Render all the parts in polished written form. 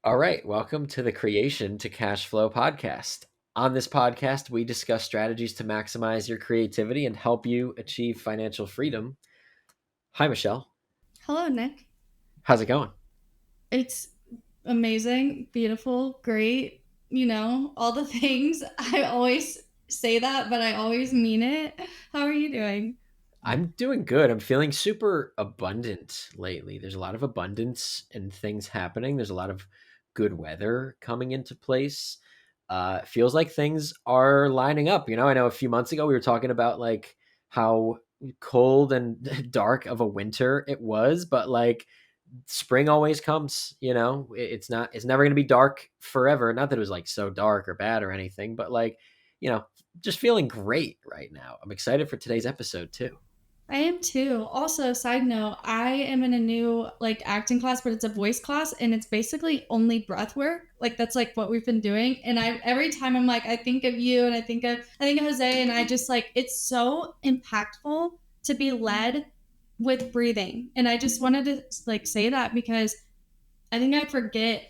All right, welcome to the Creation to Cashflow podcast. On this podcast, we discuss strategies to maximize your creativity and help you achieve financial freedom. Hi, Michelle. Hello, Nick. How's it going? It's amazing, beautiful, great, all the things. I always say that, but I always mean it. How are you doing? I'm doing good. I'm feeling super abundant lately. There's a lot of abundance and things happening. There's a lot of good weather coming into place. It feels like things are lining up. I know a few months ago we were talking about like how cold and dark of a winter it was, but like spring always comes. It's never going to be dark forever. Not that it was like so dark or bad or anything, but like, you know, just feeling great right now. I'm excited for today's episode too. I am too. Also, side note, I am in a new acting class, but it's a voice class and it's basically only breath work. Like that's like what we've been doing. And I every time I'm like, I think of you and I think of Jose and I just like it's so impactful to be led with breathing. And I just wanted to like say that because I think I forget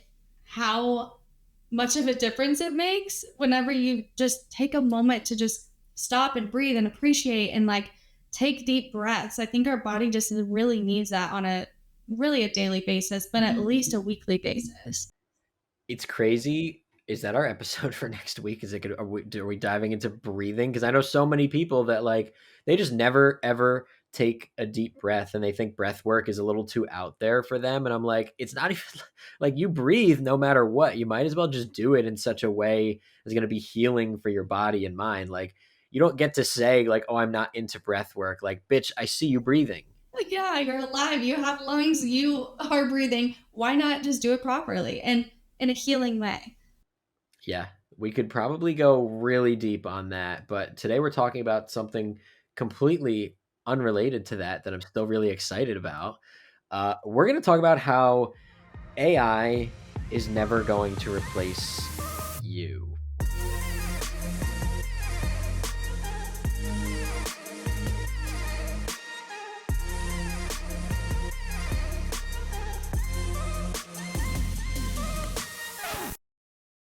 how much of a difference it makes whenever you just take a moment to just stop and breathe and appreciate and like take deep breaths. I think our body just really needs that on a daily basis, but at least a weekly basis. It's crazy. Is that our episode for next week? Is it gonna, are we diving into breathing? Because I know so many people that like they just never ever take a deep breath and they think breath work is a little too out there for them. And I'm like, it's not even like you breathe no matter what. You might as well just do it in such a way that's going to be healing for your body and mind. Like you don't get to say like, oh, I'm not into breath work. Like, bitch, I see you breathing. Like, yeah, you're alive, you have lungs, you are breathing. Why not just do it properly and in a healing way? Yeah, we could probably go really deep on that, but today we're talking about something completely unrelated to that I'm still really excited about. We're going to talk about how AI is never going to replace you.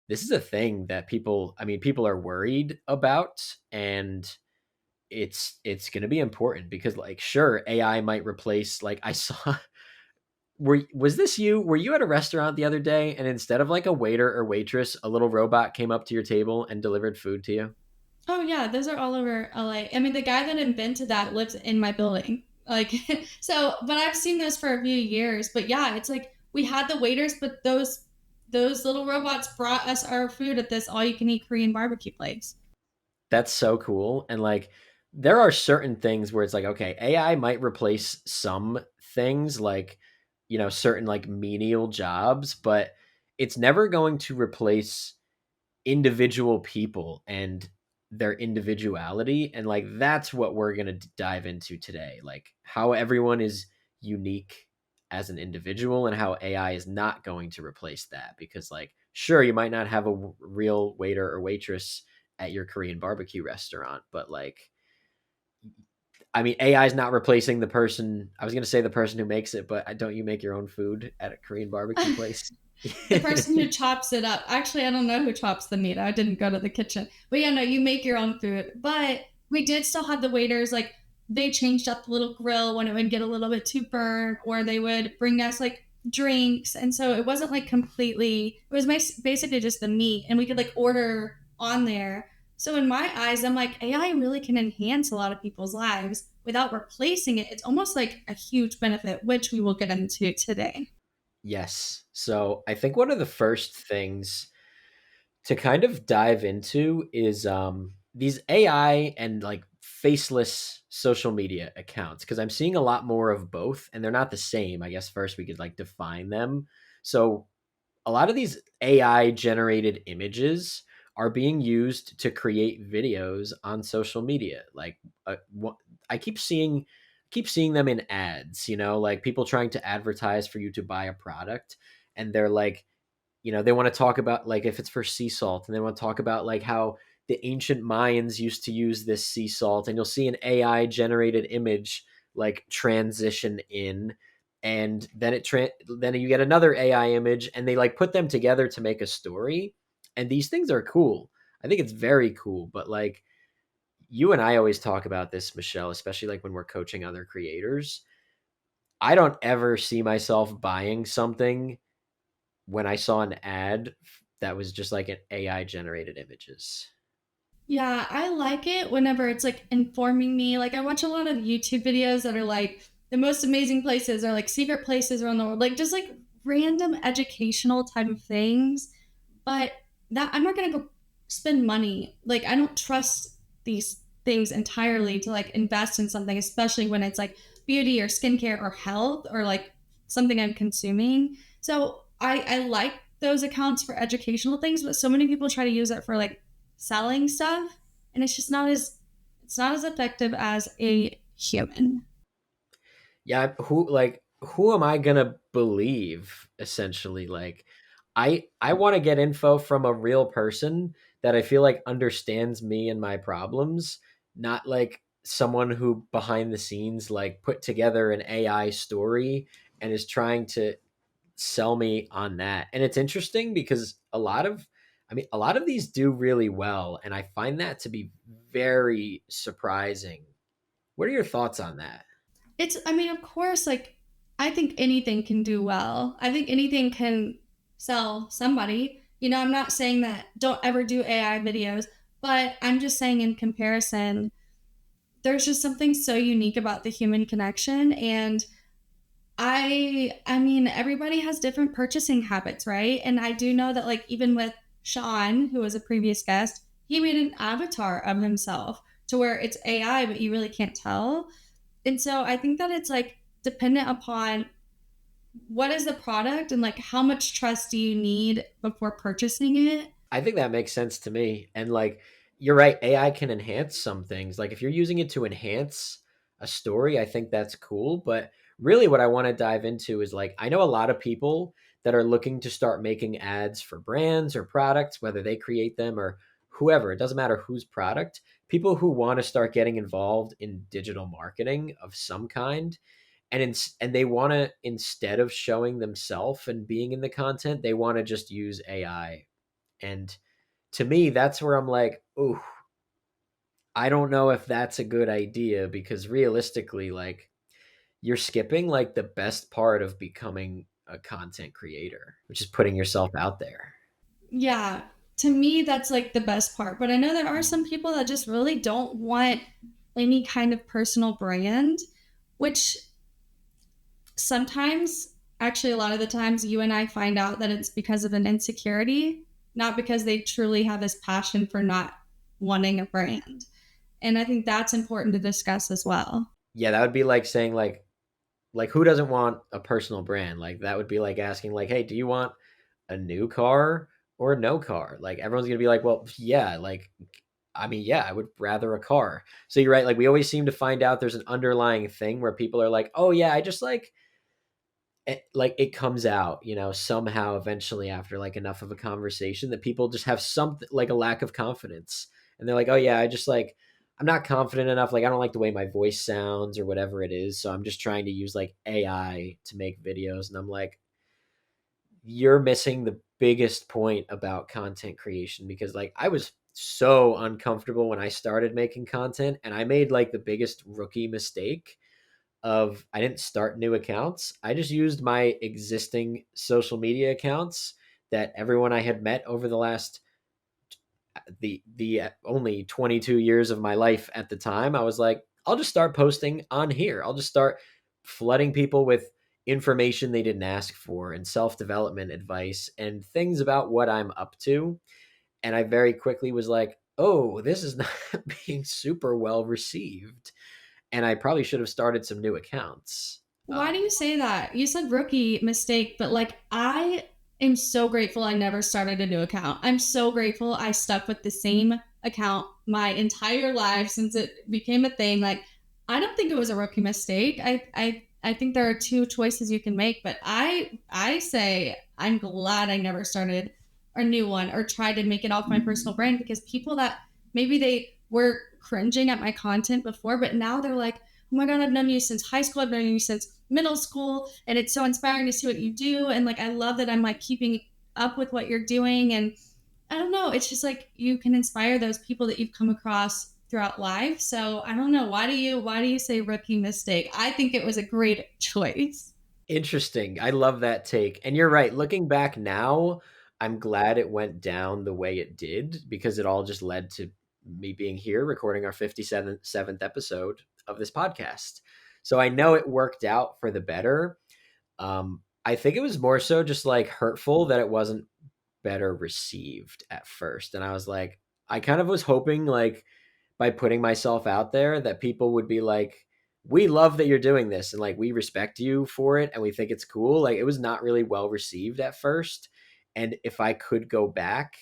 This is a thing that people are worried about, and it's going to be important because like sure AI might replace like I saw was this you? Were you at a restaurant the other day and instead of like a waiter or waitress, a little robot came up to your table and delivered food to you? Oh yeah, those are all over LA. I mean, the guy that invented that lives in my building. Like, so, but I've seen those for a few years. But yeah, it's like we had the waiters, but those little robots brought us our food at this all-you-can-eat Korean barbecue place. That's so cool. And like there are certain things where it's like, okay, AI might replace some things like, certain like menial jobs, but it's never going to replace individual people and their individuality. And like that's what we're going to dive into today, like how everyone is unique as an individual and how AI is not going to replace that. Because like sure you might not have a real waiter or waitress at your Korean barbecue restaurant, but like AI is not replacing the person. I was going to say the person who makes it, but don't you make your own food at a Korean barbecue place? The person who chops it up. Actually, I don't know who chops the meat. I didn't go to the kitchen. But yeah, no, you make your own food. But we did still have the waiters, like, they changed up the little grill when it would get a little bit too burnt, or they would bring us like drinks. And so it wasn't like completely, it was basically just the meat, and we could like order on there. So in my eyes, I'm like, AI really can enhance a lot of people's lives without replacing it. It's almost like a huge benefit, which we will get into today. Yes. So I think one of the first things to kind of dive into is these AI and like faceless social media accounts, because I'm seeing a lot more of both and they're not the same. I guess first we could like define them. So a lot of these AI generated images are being used to create videos on social media. Like I keep seeing them in ads, like people trying to advertise for you to buy a product, and they're like, they want to talk about like if it's for sea salt, and they want to talk about like how the ancient Mayans used to use this sea salt, and you'll see an AI generated image like transition in, and then you get another AI image, and they like put them together to make a story. And these things are cool. I think it's very cool, but like you and I always talk about this, Michelle, especially like when we're coaching other creators. I don't ever see myself buying something when I saw an ad that was just like an AI generated images. Yeah, I like it whenever it's like informing me. Like I watch a lot of YouTube videos that are like the most amazing places or like secret places around the world, like just like random educational type of things. But that I'm not gonna go spend money. Like I don't trust these things entirely to like invest in something, especially when it's like beauty or skincare or health or like something I'm consuming. So I like those accounts for educational things, but so many people try to use it for like selling stuff, and it's not as effective as a human. Yeah, who am I gonna believe? Essentially, like I want to get info from a real person that I feel like understands me and my problems, not like someone who behind the scenes like put together an AI story and is trying to sell me on that. And it's interesting because a lot of these do really well, and I find that to be very surprising. What are your thoughts on that? It's I mean, of course, like I think anything can do well. I think anything can sell somebody. You know, I'm not saying that don't ever do AI videos, but I'm just saying in comparison, there's just something so unique about the human connection. And I mean everybody has different purchasing habits, right? And I do know that like even with Sean, who was a previous guest, he made an avatar of himself to where it's AI, but you really can't tell. And so I think that it's like dependent upon what is the product and like how much trust do you need before purchasing it. I think that makes sense to me. And like you're right, AI can enhance some things. Like if you're using it to enhance a story, I think that's cool. But really what I want to dive into is like I know a lot of people that are looking to start making ads for brands or products, whether they create them or whoever, it doesn't matter whose product. People who want to start getting involved in digital marketing of some kind. And they want to, instead of showing themselves and being in the content, they want to just use AI. And to me, that's where I'm like, oh, I don't know if that's a good idea because realistically, like you're skipping like the best part of becoming a content creator, which is putting yourself out there. Yeah, to me that's like the best part. But I know there are some people that just really don't want any kind of personal brand, which sometimes, actually, a lot of the times, you and I find out that it's because of an insecurity, not because they truly have this passion for not wanting a brand. And I think that's important to discuss as well. Yeah, that would be like saying like who doesn't want a personal brand? Like that would be like asking like, "Hey, do you want a new car or no car?" Like everyone's going to be like, "Well, yeah, like I mean, yeah, I would rather a car." So you're right, like we always seem to find out there's an underlying thing where people are like, "Oh yeah, I just like it comes out, you know, somehow eventually after like enough of a conversation that people just have something like a lack of confidence. And they're like, "Oh yeah, I just like I'm not confident enough. Like I don't like the way my voice sounds or whatever it is. So I'm just trying to use like AI to make videos." And I'm like, "You're missing the biggest point about content creation because like I was so uncomfortable when I started making content and I made like the biggest rookie mistake of I didn't start new accounts. I just used my existing social media accounts that everyone I had met over the last the only 22 years of my life at the time. I was like, I'll just start posting on here. I'll just start flooding people with information they didn't ask for and self-development advice and things about what I'm up to. And I very quickly was like, "Oh, this is not being super well received." And I probably should have started some new accounts. Why do you say that? You said rookie mistake, but like I am so grateful I never started a new account. I'm so grateful I stuck with the same account my entire life since it became a thing. Like I don't think it was a rookie mistake. I think there are two choices you can make, but I say I'm glad I never started a new one or tried to make it off my personal brand because people that maybe they were cringing at my content before, but now they're like, oh my God, I've known you since high school. I've known you since middle school, and it's so inspiring to see what you do. And like, I love that I'm like keeping up with what you're doing. And I don't know, it's just like you can inspire those people that you've come across throughout life. So I don't know, why do you say rookie mistake? I think it was a great choice. Interesting. I love that take. And you're right. Looking back now, I'm glad it went down the way it did because it all just led to me being here recording our 57th episode of this podcast. So I know it worked out for the better. I think it was more so just like hurtful that it wasn't better received at first. And I was like, I kind of was hoping like by putting myself out there that people would be like, we love that you're doing this and like we respect you for it and we think it's cool. Like it was not really well received at first. And if I could go back,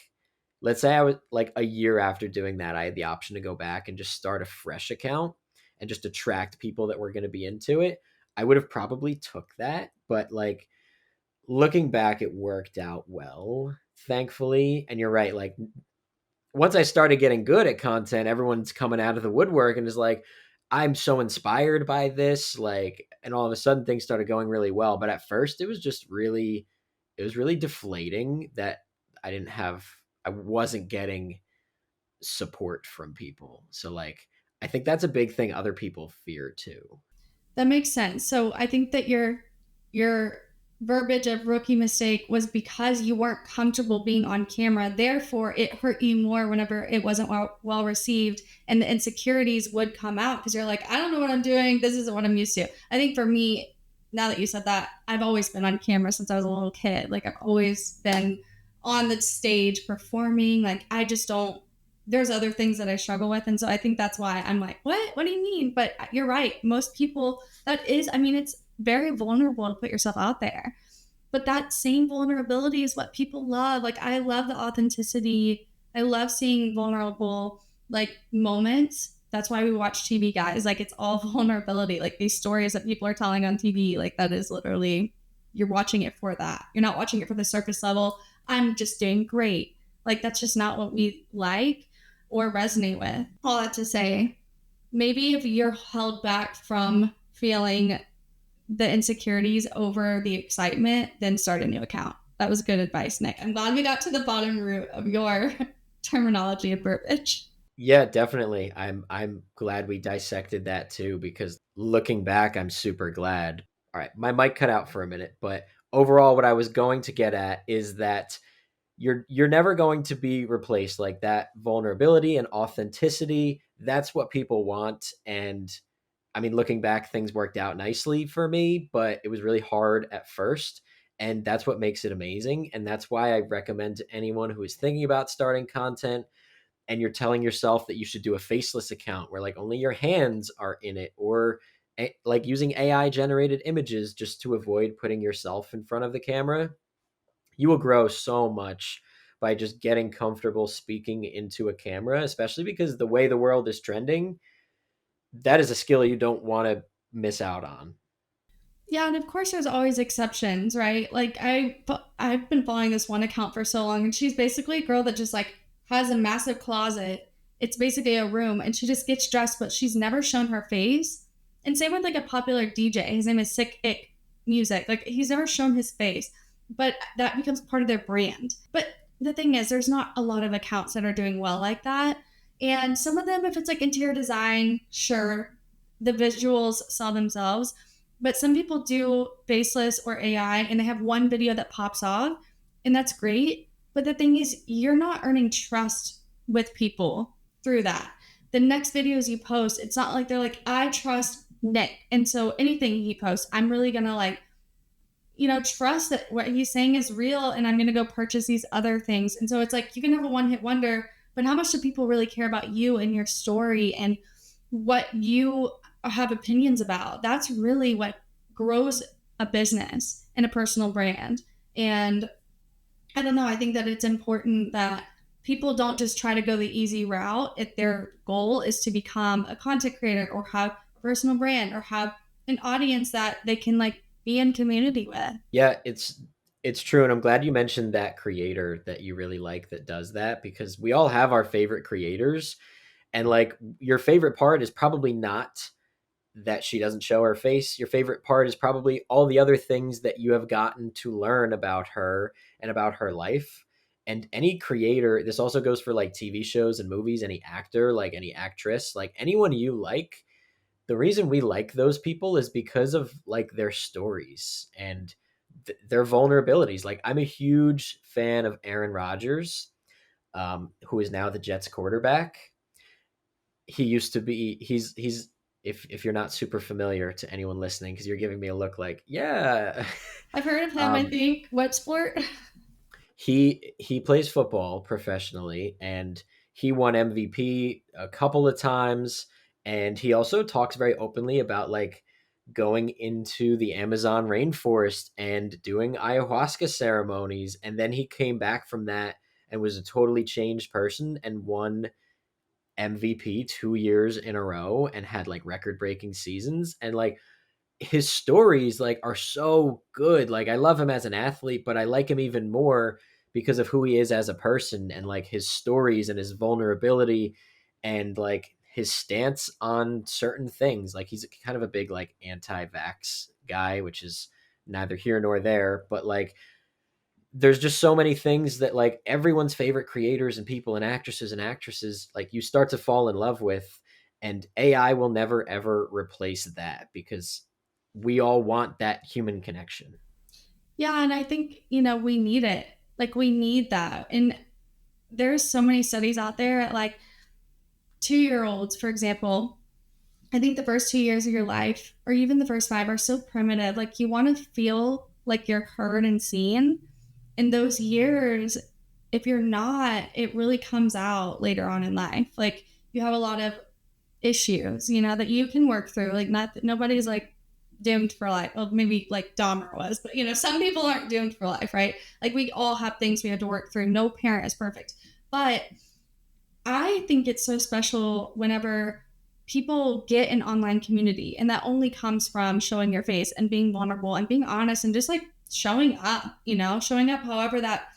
let's say I was like a year after doing that, I had the option to go back and just start a fresh account and just attract people that were going to be into it. I would have probably took that, but like looking back, it worked out well, thankfully. And you're right, like once I started getting good at content, everyone's coming out of the woodwork and is like, I'm so inspired by this. Like, and all of a sudden things started going really well. But at first it was just really, it was really deflating that I wasn't getting support from people. So like, I think that's a big thing other people fear too. That makes sense. So I think that your verbiage of rookie mistake was because you weren't comfortable being on camera. Therefore, it hurt you more whenever it wasn't well received, and the insecurities would come out because you're like, I don't know what I'm doing. This isn't what I'm used to. I think for me, now that you said that, I've always been on camera since I was a little kid. Like I've always been on the stage performing. Like I just don't. There's other things that I struggle with, and so I think that's why I'm like, what do you mean? But you're right. Most people, that is, I mean, it's very vulnerable to put yourself out there, but that same vulnerability is what people love. Like I love the authenticity. I love seeing vulnerable like moments. That's why we watch TV, guys. Like it's all vulnerability. Like these stories that people are telling on TV, like that is literally, you're watching it for that. You're not watching it for the surface level. I'm just doing great. Like that's just not what we like or resonate with. All that to say, maybe if you're held back from feeling the insecurities over the excitement, then start a new account. That was good advice, Nick. I'm glad we got to the bottom root of your terminology and verbiage. Yeah, definitely. I'm glad we dissected that too because looking back, I'm super glad. All right, my mic cut out for a minute, but overall what I was going to get at is that you're never going to be replaced. Like that vulnerability and authenticity, that's what people want. And I mean, looking back, things worked out nicely for me, but it was really hard at first. And that's what makes it amazing. And that's why I recommend to anyone who is thinking about starting content and you're telling yourself that you should do a faceless account where like only your hands are in it, or like using AI generated images just to avoid putting yourself in front of the camera, you will grow so much by just getting comfortable speaking into a camera, especially because the way the world is trending, that is a skill you don't want to miss out on. Yeah, and of course there's always exceptions, right? Like I've been following this one account for so long, and she's basically a girl that just like has a massive closet. It's basically a room, and she just gets dressed, but she's never shown her face. And same with like a popular DJ. His name is Sick Ick Music. Like he's never shown his face, but that becomes part of their brand. But the thing is, there's not a lot of accounts that are doing well like that. And some of them, if it's like interior design, sure, the visuals sell themselves, but some people do faceless or AI and they have one video that pops off, and that's great. But the thing is, you're not earning trust with people through that. The next videos you post, it's not like they're like, I trust Nick. And so anything he posts, I'm really going to like, trust that what he's saying is real, and I'm going to go purchase these other things. And so it's like you can have a one hit wonder, but how much do people really care about you and your story and what you have opinions about? That's really what grows a business and a personal brand. And I don't know, I think that it's important that people don't just try to go the easy route if their goal is to become a content creator or have a personal brand or have an audience that they can like be in community with. Yeah, it's true, and I'm glad you mentioned that creator that you really like that does that because we all have our favorite creators, and like your favorite part is probably not that she doesn't show her face. Your favorite part is probably all the other things that you have gotten to learn about her and about her life. And any creator, this also goes for like TV shows and movies, any actor, like any actress, like anyone you like, the reason we like those people is because of like their stories and their vulnerabilities. Like I'm a huge fan of Aaron Rodgers, who is now the Jets quarterback. He used to be. He's if you're not super familiar to anyone listening, because you're giving me a look like yeah. I've heard of him, I um, think. What sport? he plays football professionally, and he won MVP a couple of times, and he also talks very openly about like going into the Amazon rainforest and doing ayahuasca ceremonies, and then he came back from that and was a totally changed person and won MVP 2 years in a row and had like record breaking seasons. And like his stories like are so good. Like I love him as an athlete, but I like him even more because of who he is as a person and like his stories and his vulnerability and like his stance on certain things. Like he's kind of a big like anti-vax guy, which is neither here nor there, but like there's just so many things that like everyone's favorite creators and people and actresses like you start to fall in love with, and AI will never ever replace that because we all want that human connection. Yeah, and I think, we need it. Like we need that. And there's so many studies out there at like 2-year olds, for example. I think the first 2 years of your life, or even the first five, are so primitive. Like you want to feel like you're heard and seen. In those years, if you're not, it really comes out later on in life. Like you have a lot of issues, that you can work through. Like nobody's like doomed for life. Well, maybe like Dahmer was, but some people aren't doomed for life, right? Like we all have things we have to work through. No parent is perfect. But I think it's so special whenever people get an online community, and that only comes from showing your face and being vulnerable and being honest and just like showing up, showing up however that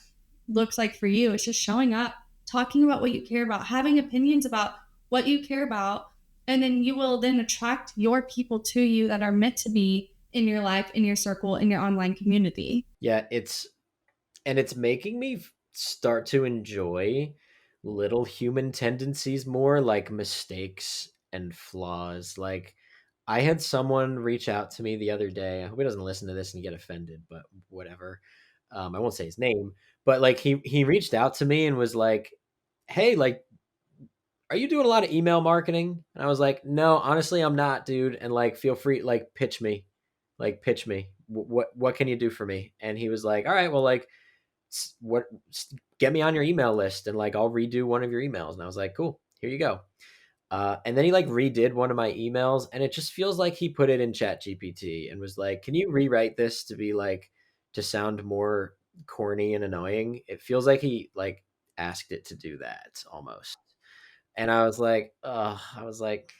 looks like for you. It's just showing up, talking about what you care about, having opinions about what you care about, and then you will then attract your people to you that are meant to be in your life, in your circle, in your online community. Yeah, it's making me start to enjoy little human tendencies more, like mistakes and flaws. Like I had someone reach out to me the other day. I hope he doesn't listen to this and get offended, but whatever. I won't say his name, but like he reached out to me and was like, "Hey, like, are you doing a lot of email marketing?" And I was like, "No, honestly, I'm not, dude. And like, feel free, like, pitch me. What can you do for me?" And he was like, "All right, well, like, what? Get me on your email list, and like, I'll redo one of your emails." And I was like, "Cool, here you go." And then he like redid one of my emails, and it just feels like he put it in Chat GPT and was like, "Can you rewrite this to be like to sound more corny and annoying?" It feels like he like asked it to do that almost. And I was like, "Oh," I was like,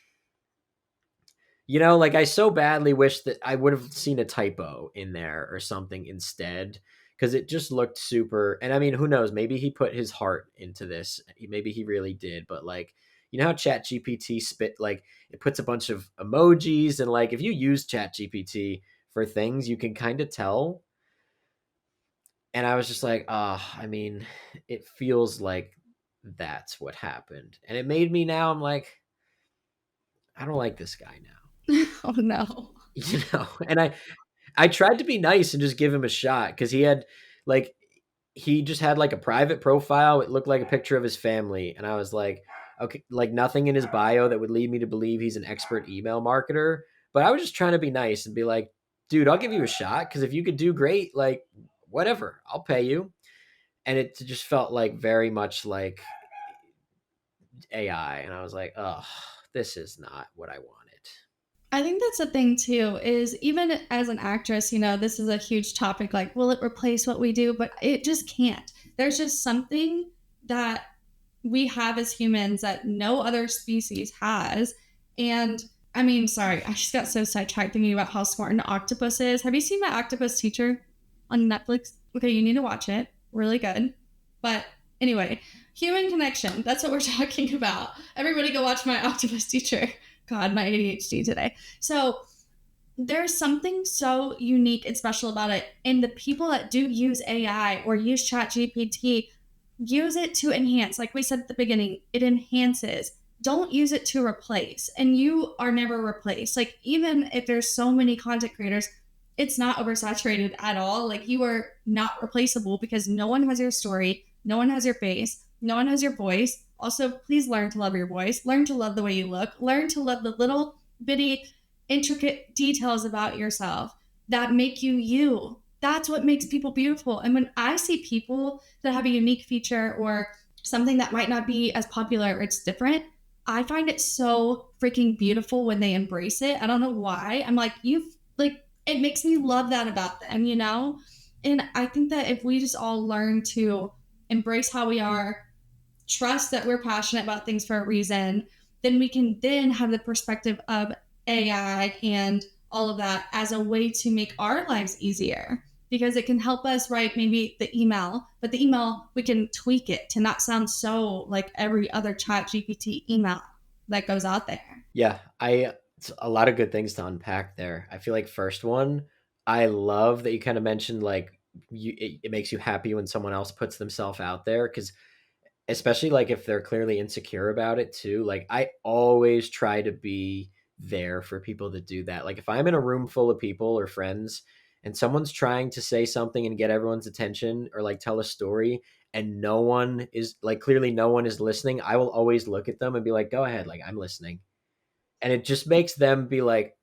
like I so badly wish that I would have seen a typo in there or something instead, because it just looked super. And I mean, who knows? Maybe he put his heart into this. Maybe he really did. But like, you know how Chat GPT spit like it puts a bunch of emojis, and like if you use Chat GPT for things, you can kind of tell. And I was just like, I mean, it feels like that's what happened, and it made me now. I'm like, I don't like this guy now. Oh no. And I tried to be nice and just give him a shot because like he just had like a private profile. It looked like a picture of his family, and I was like, okay, like nothing in his bio that would lead me to believe he's an expert email marketer. But I was just trying to be nice and be like, dude, I'll give you a shot because if you could do great, like whatever, I'll pay you. And it just felt like very much like AI, and I was like, oh, this is not what I wanted. I think that's the thing too, is even as an actress, this is a huge topic. Like, will it replace what we do? But it just can't. There's just something that we have as humans that no other species has. And I mean, sorry, I just got so sidetracked thinking about how smart an octopus is. Have you seen My Octopus Teacher on Netflix? Okay, you need to watch it. Really good. But anyway, human connection. That's what we're talking about. Everybody go watch My Octopus Teacher. God, my ADHD today. So there's something so unique and special about it. And the people that do use AI or use Chat GPT use it to enhance. Like we said at the beginning, it enhances. Don't use it to replace. And you are never replaced. Like, even if there's so many content creators, it's not oversaturated at all. Like, you are not replaceable because no one has your story, no one has your face, no one has your voice. Also, please learn to love your voice, learn to love the way you look, learn to love the little bitty intricate details about yourself that make you you. That's what makes people beautiful. And when I see people that have a unique feature or something that might not be as popular or it's different, I find it so freaking beautiful when they embrace it. I don't know why. I'm like, you've like, it makes me love that about them, you know? And I think that if we just all learn to embrace how we are, trust that we're passionate about things for a reason, then we can then have the perspective of AI and all of that as a way to make our lives easier because it can help us write maybe the email, but the email we can tweak it to not sound so like every other chat GPT email that goes out there. Yeah, I it's a lot of good things to unpack there. I feel like first one, I love that you kind of mentioned like it makes you happy when someone else puts themselves out there because especially like if they're clearly insecure about it too. Like I always try to be there for people that do that. Like if I'm in a room full of people or friends and someone's trying to say something and get everyone's attention or like tell a story and no one is like clearly no one is listening, I will always look at them and be like, "Go ahead, like I'm listening." And it just makes them be like,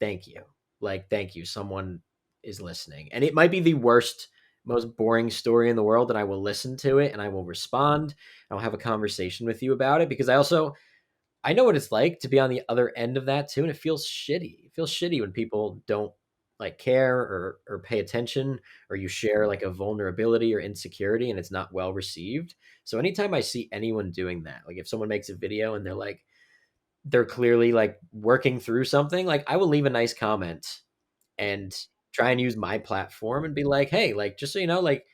thank you. Like, thank you. Someone is listening. And it might be the worst, most boring story in the world. And I will listen to it and I will respond. I'll have a conversation with you about it because I know what it's like to be on the other end of that too. And it feels shitty. It feels shitty when people don't like care or pay attention or you share like a vulnerability or insecurity and it's not well received. So anytime I see anyone doing that, like if someone makes a video and they're clearly like working through something, like I will leave a nice comment and try and use my platform and be like, hey, like just so you know, like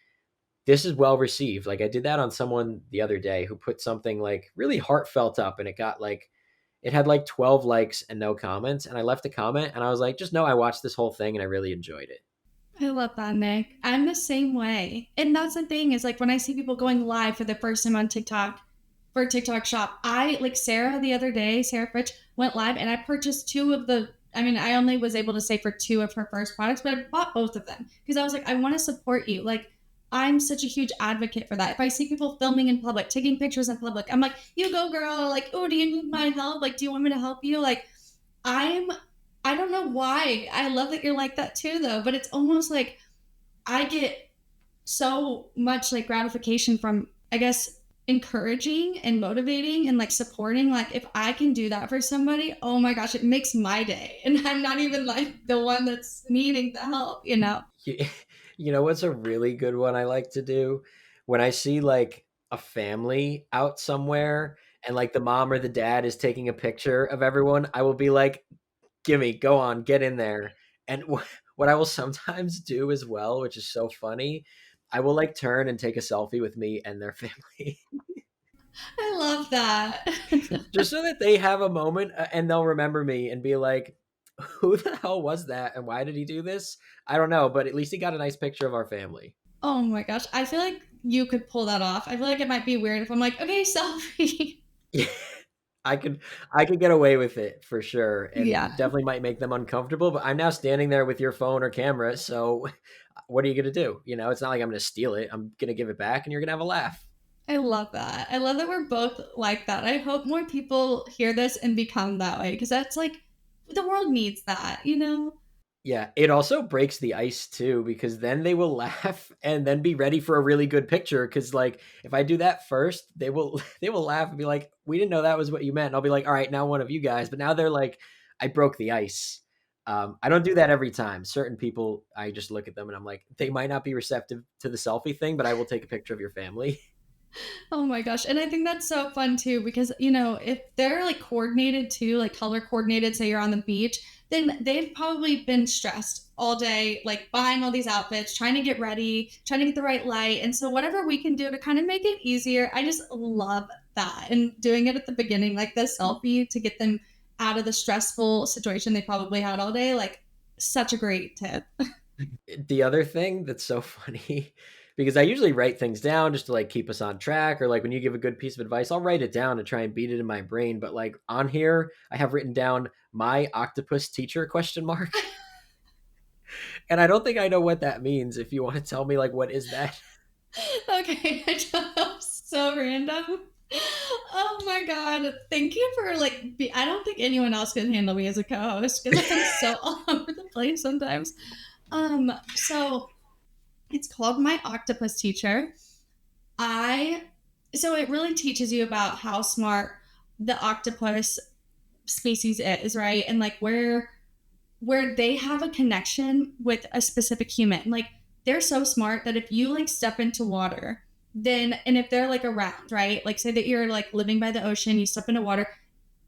this is well received. Like I did that on someone the other day who put something like really heartfelt up and it had like 12 likes and no comments. And I left a comment and I was like, just know I watched this whole thing and I really enjoyed it. I love that, Nick. I'm the same way. And that's the thing is like when I see people going live for the first time on TikTok for a TikTok shop, I like Sarah the other day, Sarah Fritch went live and I purchased two of the I mean, I only was able to save for two of her first products, but I bought both of them because I was like, I want to support you. Like, I'm such a huge advocate for that. If I see people filming in public, taking pictures in public, I'm like, you go, girl. Like, oh, do you need my help? Like, do you want me to help you? Like, I'm I don't know why. I love that you're like that too though, but it's almost like I get so much like gratification from I guess encouraging and motivating and like supporting like if I can do that for somebody, oh my gosh, it makes my day. And I'm not even like the one that's needing the help, you know. You, you know what's a really good one I like to do? When I see like a family out somewhere and like the mom or the dad is taking a picture of everyone, I will be like, gimme, go on, get in there. And what I will sometimes do as well, which is so funny, I will like turn and take a selfie with me and their family I love that. just so that they have a moment and they'll remember me and be like, who the hell was that and why did he do this? I don't know, but at least he got a nice picture of our family. Oh my gosh, I feel like you could pull that off. I feel like it might be weird if I'm like, okay, selfie. I could I could get away with it for sure and Yeah, definitely might make them uncomfortable, but I'm now standing there with your phone or camera, so what are you going to do? You know, it's not like I'm going to steal it. I'm going to give it back and you're going to have a laugh. I love that. I love that we're both like that. I hope more people hear this and become that way because that's like the world needs that, you know? Yeah, it also breaks the ice too because then they will laugh and then be ready for a really good picture cuz like if I do that first, they will they will laugh and be like, "We didn't know that was what you meant." And I'll be like, "All right, now one of you guys." But now they're like, "I broke the ice." I don't do that every time. Certain people, I just look at them and I'm like, they might not be receptive to the selfie thing, but I will take a picture of your family. Oh my gosh. And I think that's so fun too because, you know, if they're like coordinated too, like color coordinated, say you're on the beach, then they've probably been stressed all day, like buying all these outfits, trying to get ready, trying to get the right light. And so, whatever we can do to kind of make it easier, I just love that. And doing it at the beginning, like the selfie to get them out of the stressful situation they probably had all day. Like, such a great tip. The other thing that's so funny, because I usually write things down just to like keep us on track, or like when you give a good piece of advice, I'll write it down and try and beat it in my brain. But like on here, I have written down my octopus teacher question mark. And I don't think I know what that means. If you want to tell me like what is that? Okay, so random. Oh my god! Thank you for like. I don't think anyone else can handle me as a co-host because I'm so all over the place sometimes. So it's called My Octopus Teacher. I so it really teaches you about how smart the octopus species is, right? And like where they have a connection with a specific human. Like they're so smart that if you like step into water, then and if they're like around, right? Like say that you're like living by the ocean, you step into water,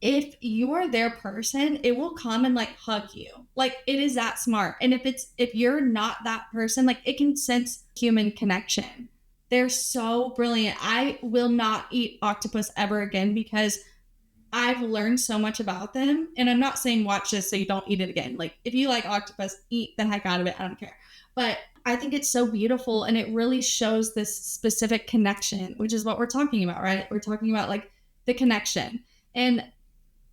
if you are their person, it will come and like hug you. Like it is that smart. And if you're not that person, like it can sense human connection. They're so brilliant. I will not eat octopus ever again because I've learned so much about them. And I'm not saying watch this so you don't eat it again. Like if you like octopus, eat the heck out of it. I don't care. But I think it's so beautiful and it really shows this specific connection, which is what we're talking about, right? We're talking about like the connection. And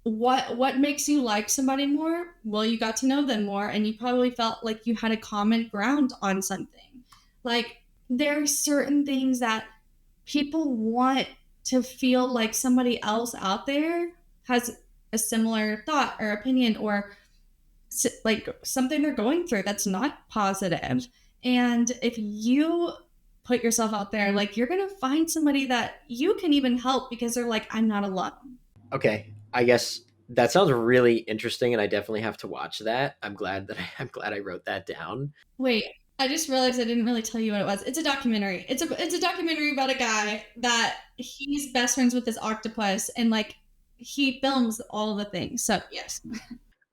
what makes you like somebody more? Well, you got to know them more and you probably felt like you had a common ground on something. Like there are certain things that people want to feel like somebody else out there has a similar thought or opinion or like something they're going through that's not positive. And if you put yourself out there, like you're going to find somebody that you can even help because they're like, I'm not alone. Okay, I guess that sounds really interesting, and I definitely have to watch that. I'm glad I wrote that down. Wait, I just realized I didn't really tell you what it was. It's a documentary. It's a documentary about a guy that he's best friends with this octopus and like he films all the things. So yes.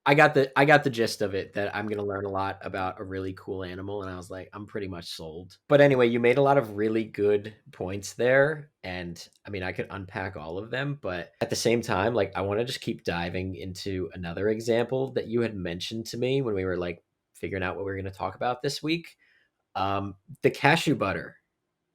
I got the gist of it, that I'm gonna learn a lot about a really cool animal, and I was like, I'm pretty much sold. But anyway, you made a lot of really good points there, and I mean, I could unpack all of them, but at the same time, like, I want to just keep diving into another example that you had mentioned to me when we were like figuring out what we were going to talk about this week. The cashew butter,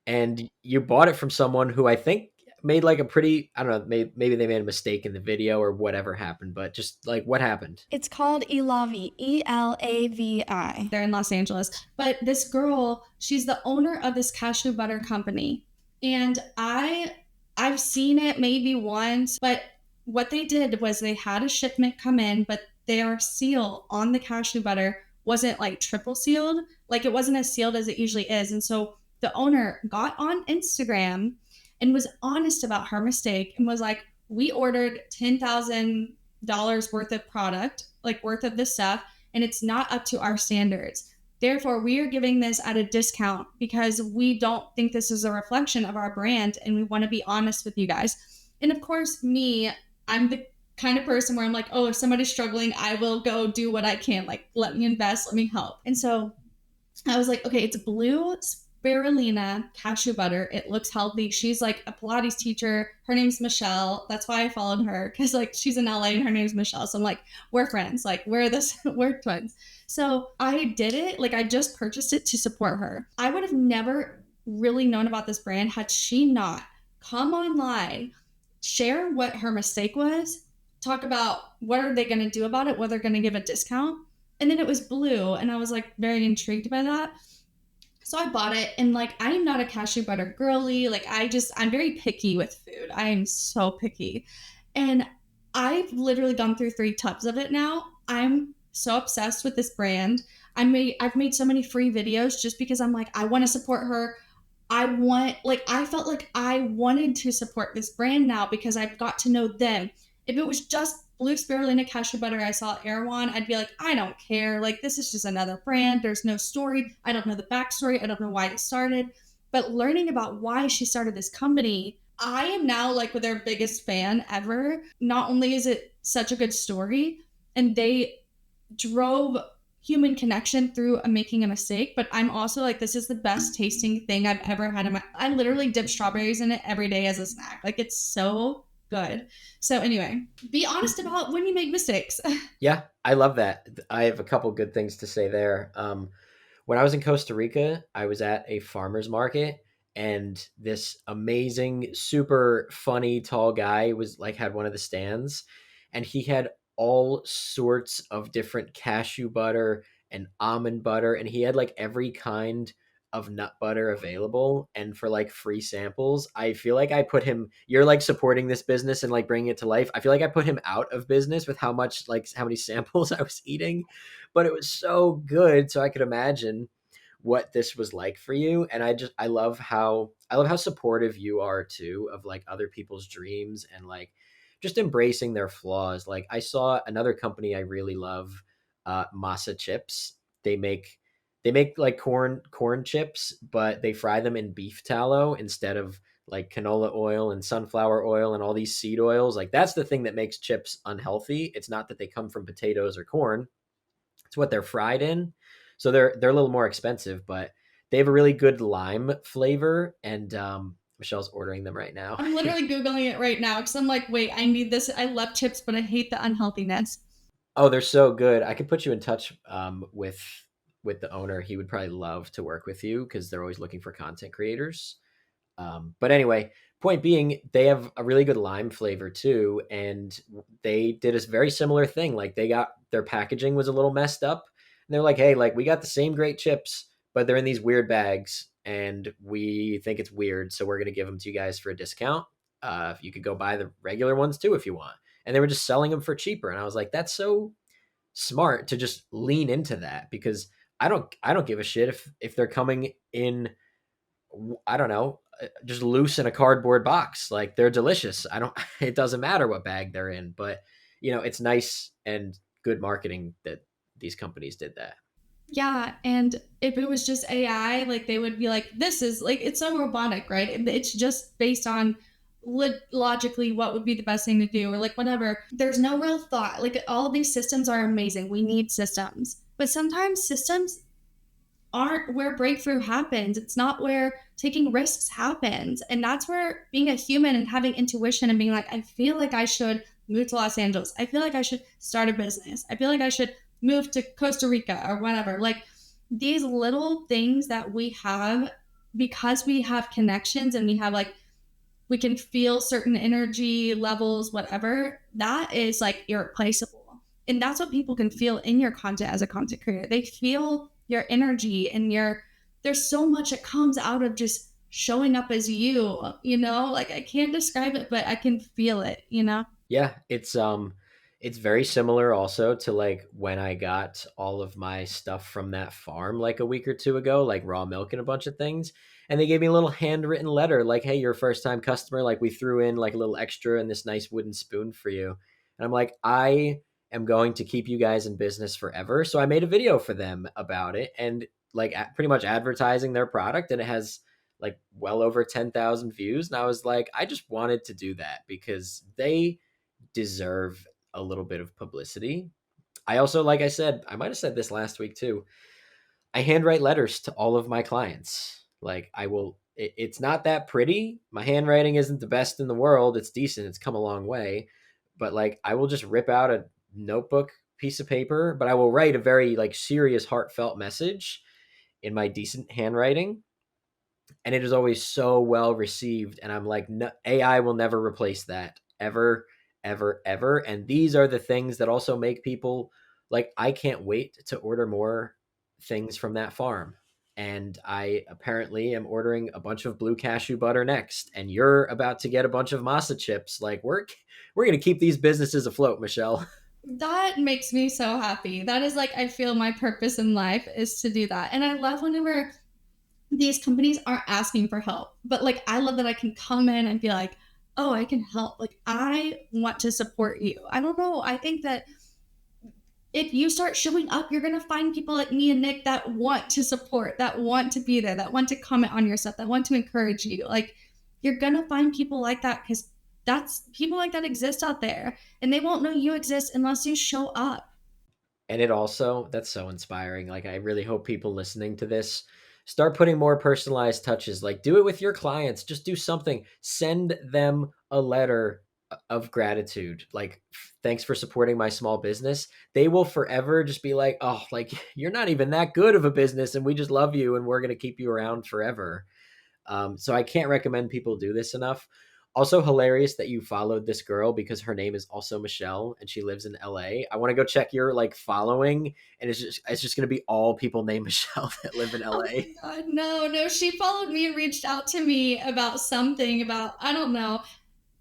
and you bought it from someone who I think made like a pretty, I don't know, maybe they made a mistake in the video or whatever happened, but just like what happened? It's called Elavi, Elavi. They're in Los Angeles. But this girl, she's the owner of this cashew butter company. And I've seen it maybe once, but what they did was they had a shipment come in, but their seal on the cashew butter wasn't like triple sealed. Like it wasn't as sealed as it usually is. And so the owner got on Instagram and was honest about her mistake and was like, we ordered 10,000 dollars worth of product, like worth of this stuff, and it's not up to our standards. Therefore, we are giving this at a discount because we don't think this is a reflection of our brand and we want to be honest with you guys. And of course, me, I'm the kind of person where I'm like, oh, if somebody's struggling, I will go do what I can. Like, let me invest, let me help. And so I was like, okay, it's blue spirulina cashew butter. It looks healthy. She's like a Pilates teacher. Her name's Michelle. That's why I followed her because like she's in LA and her name's Michelle. So I'm like, we're friends. Like we're twins. So I did it. Like I just purchased it to support her. I would have never really known about this brand had she not come online, share what her mistake was, talk about what are they going to do about it, what they're going to give a discount. And then it was blue. And I was like very intrigued by that. So I bought it and like I am not a cashew butter girly. Like I'm very picky with food. I am so picky. And I've literally gone through 3 tubs of it now. I'm so obsessed with this brand. I've made so many free videos just because I'm like, I want to support her. I felt like I wanted to support this brand now because I've got to know them. If it was just blue spirulina cashew butter I saw at Erewhon, I'd be like, I don't care. Like, this is just another brand. There's no story. I don't know the backstory. I don't know why it started. But learning about why she started this company, I am now like their biggest fan ever. Not only is it such a good story, and they drove human connection through making a mistake, but I'm also like, this is the best tasting thing I've ever had in my. I literally dip strawberries in it every day as a snack. Like, it's so good. So anyway, be honest about when you make mistakes. Yeah, I love that. I have a couple good things to say there. When I was in Costa Rica, I was at a farmer's market, and this amazing, super funny, tall guy was like had one of the stands, and he had all sorts of different cashew butter and almond butter, and he had like every kind of nut butter available and for like free samples. I feel like I put him, you're like supporting this business and like bringing it to life. I feel like I put him out of business with how much, like how many samples I was eating, but it was so good. So I could imagine what this was like for you. And I love how supportive you are too of like other people's dreams and like just embracing their flaws. Like I saw another company I really love, Masa Chips. They make they make like corn chips, but they fry them in beef tallow instead of like canola oil and sunflower oil and all these seed oils. Like that's the thing that makes chips unhealthy. It's not that they come from potatoes or corn. It's what they're fried in. So they're a little more expensive, but they have a really good lime flavor. And Michelle's ordering them right now. I'm literally Googling it right now because I'm like, wait, I need this. I love chips, but I hate the unhealthiness. Oh, they're so good. I could put you in touch with the owner. He would probably love to work with you because they're always looking for content creators. But anyway, point being, they have a really good lime flavor too, and they did a very similar thing. Like they got their packaging was a little messed up, and they're like, "Hey, like we got the same great chips, but they're in these weird bags, and we think it's weird, so we're gonna give them to you guys for a discount. You could go buy the regular ones too if you want." And they were just selling them for cheaper, and I was like, "That's so smart to just lean into that because I don't give a shit if they're coming in, I don't know, just loose in a cardboard box. Like they're delicious. I don't. It doesn't matter what bag they're in, but it's nice and good marketing that these companies did that. Yeah, and if it was just AI, like they would be like, "This is like it's so robotic, right? It's just based on logically what would be the best thing to do, or like whatever." There's no real thought. Like all of these systems are amazing. We need systems, but sometimes systems aren't where breakthrough happens. It's not where taking risks happens. And that's where being a human and having intuition and being like, I feel like I should move to Los Angeles. I feel like I should start a business. I feel like I should move to Costa Rica or whatever. Like these little things that we have because we have connections and we have like we can feel certain energy levels, whatever, that is like irreplaceable. And that's what people can feel in your content as a content creator. They feel your energy and there's so much that comes out of just showing up as you, like I can't describe it, but I can feel it. Yeah, it's very similar also to like when I got all of my stuff from that farm like a week or two ago, like raw milk and a bunch of things. And they gave me a little handwritten letter like, "Hey, you're a first time customer. Like we threw in like a little extra and this nice wooden spoon for you." And I'm like, "I am going to keep you guys in business forever." So I made a video for them about it and like pretty much advertising their product, and it has like well over 10,000 views. And I was like, I just wanted to do that because they deserve a little bit of publicity. I also, like I said, I might have said this last week too. I handwrite letters to all of my clients. Like I will, it's not that pretty. My handwriting isn't the best in the world. It's decent. It's come a long way. But like I will just rip out a notebook piece of paper, but I will write a very like serious, heartfelt message in my decent handwriting, and it is always so well received. And I'm like, no, AI will never replace that ever, ever, ever. And these are the things that also make people like, I can't wait to order more things from that farm. And I apparently am ordering a bunch of blue cashew butter next, and you're about to get a bunch of masa chips. Like we're gonna keep these businesses afloat, Michelle. That makes me so happy. That is like I feel my purpose in life is to do that. And I love whenever these companies aren't asking for help. But like I love that I can come in and be like, "Oh, I can help. Like I want to support you." I don't know. I think that if you start showing up, you're going to find people like me and Nick that want to support, that want to be there, that want to comment on your stuff, that want to encourage you. Like you're going to find people like that cuz that's people like that exist out there and they won't know you exist unless you show up. And it also, that's so inspiring. Like, I really hope people listening to this start putting more personalized touches. Like, do it with your clients. Just do something. Send them a letter of gratitude. Like, thanks for supporting my small business. They will forever just be like, oh, like you're not even that good of a business, and we just love you, and we're gonna keep you around forever. So I can't recommend people do this enough. Also hilarious that you followed this girl because her name is also Michelle and she lives in LA. I want to go check your like following, and it's just going to be all people named Michelle that live in Oh my LA. god, no, no. She followed me and reached out to me about something about I don't know.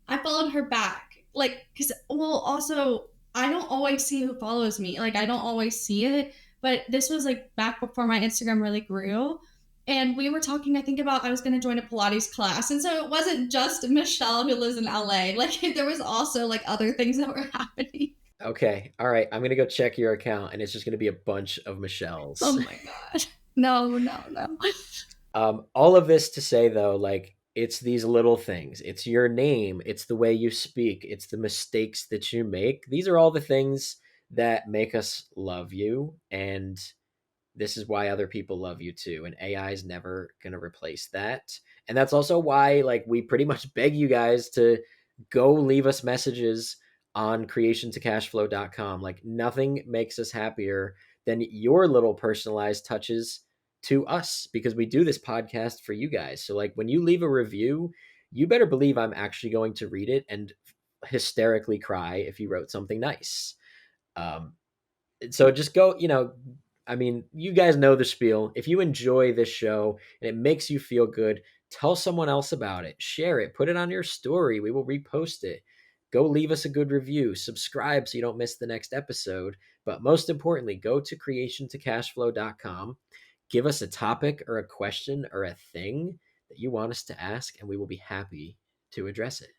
I followed her back. Like, because, well, also, I don't always see who follows me. Like, I don't always see it. But this was like back before my Instagram really grew. And we were talking, I think, about I was going to join a Pilates class. And so it wasn't just Michelle who lives in LA. Like, there was also like other things that were happening. Okay, all right. I'm going to go check your account, and it's just going to be a bunch of Oh Michelles. my God. No, no, no. All of this to say though, like it's these little things. It's your name. It's the way you speak. It's the mistakes that you make. These are all the things that make us love you, and this is why other people love you too. And AI is never going to replace that. And that's also why, like, we pretty much beg you guys to go leave us messages on creationtocashflow.com. Like, nothing makes us happier than your little personalized touches to us because we do this podcast for you guys. So, like, when you leave a review, you better believe I'm actually going to read it and hysterically cry if you wrote something nice. Um, so just go, I mean, you guys know the spiel. If you enjoy this show and it makes you feel good, tell someone else about it, share it, put it on your story. We will repost it. Go leave us a good review, subscribe so you don't miss the next episode. But most importantly, go to creationtocashflow.com, give us a topic or a question or a thing that you want us to ask, and we will be happy to address it.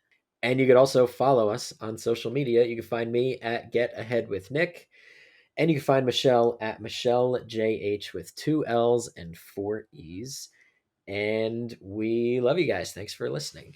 And you could also follow us on social media. You can find me at Get Ahead with Nick. And you can find Michelle at Michelle JH with two L's and four E's. And we love you guys. Thanks for listening.